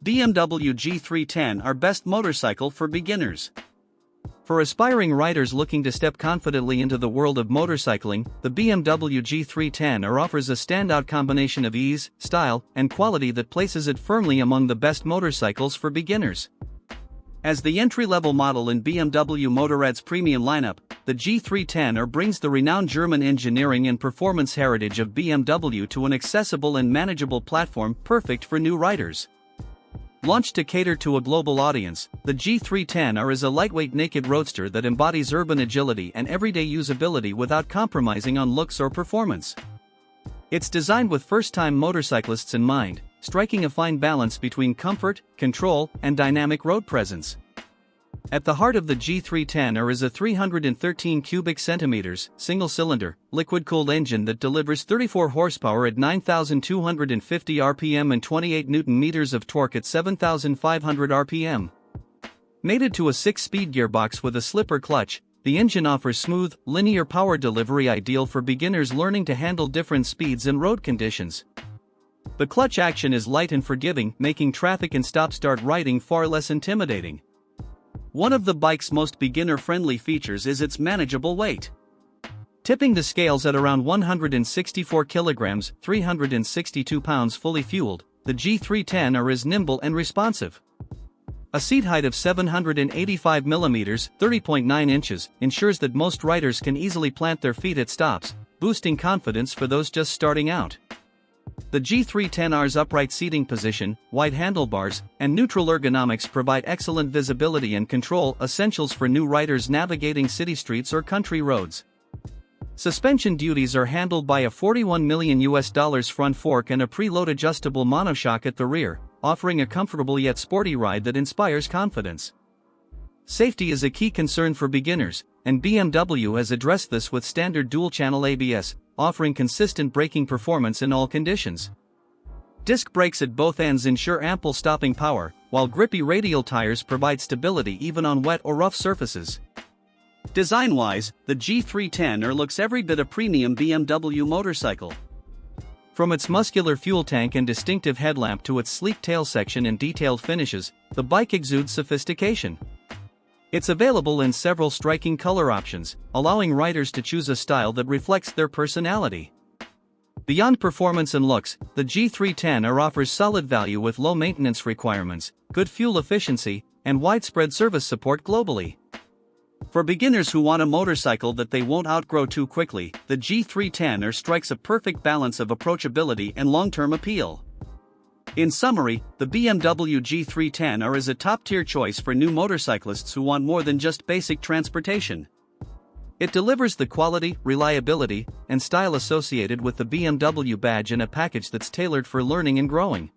BMW G310 are best motorcycle for beginners. For aspiring riders looking to step confidently into the world of motorcycling, the BMW G310 offers a standout combination of ease, style, and quality that places it firmly among the best motorcycles for beginners. As the entry-level model in BMW Motorrad's premium lineup, the G310 brings the renowned German engineering and performance heritage of BMW to an accessible and manageable platform perfect for new riders. Launched to cater to a global audience, the G310 is a lightweight naked roadster that embodies urban agility and everyday usability without compromising on looks or performance. It's designed with first-time motorcyclists in mind, striking a fine balance between comfort, control, and dynamic road presence. At the heart of the G310 is a 313 cubic centimeters, single-cylinder, liquid-cooled engine that delivers 34 horsepower at 9,250 rpm and 28 Nm of torque at 7,500 rpm. Mated to a 6-speed gearbox with a slipper clutch, the engine offers smooth, linear power delivery ideal for beginners learning to handle different speeds and road conditions. The clutch action is light and forgiving, making traffic and stop-start riding far less intimidating. One of the bike's most beginner-friendly features is its manageable weight. Tipping the scales at around 164 kilograms, 362 pounds fully fueled, the G310 is nimble and responsive. A seat height of 785 millimeters, 30.9 inches, ensures that most riders can easily plant their feet at stops, boosting confidence for those just starting out. The G310's upright seating position, wide handlebars, and neutral ergonomics provide excellent visibility and control, essentials for new riders navigating city streets or country roads. Suspension duties are handled by a $41 million front fork and a preload adjustable monoshock at the rear, offering a comfortable yet sporty ride that inspires confidence. Safety is a key concern for beginners, and BMW has addressed this with standard dual-channel ABS, offering consistent braking performance in all conditions. Disc brakes at both ends ensure ample stopping power, while grippy radial tires provide stability even on wet or rough surfaces. Design-wise, the G310 looks every bit a premium BMW motorcycle. From its muscular fuel tank and distinctive headlamp to its sleek tail section and detailed finishes, the bike exudes sophistication. It's available in several striking color options, allowing riders to choose a style that reflects their personality. Beyond performance and looks, the G310 offers solid value with low maintenance requirements, good fuel efficiency, and widespread service support globally. For beginners who want a motorcycle that they won't outgrow too quickly, the G310 strikes a perfect balance of approachability and long-term appeal. In summary, the BMW G310 is a top-tier choice for new motorcyclists who want more than just basic transportation. It delivers the quality, reliability, and style associated with the BMW badge in a package that's tailored for learning and growing.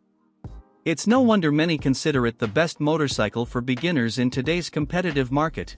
It's no wonder many consider it the best motorcycle for beginners in today's competitive market.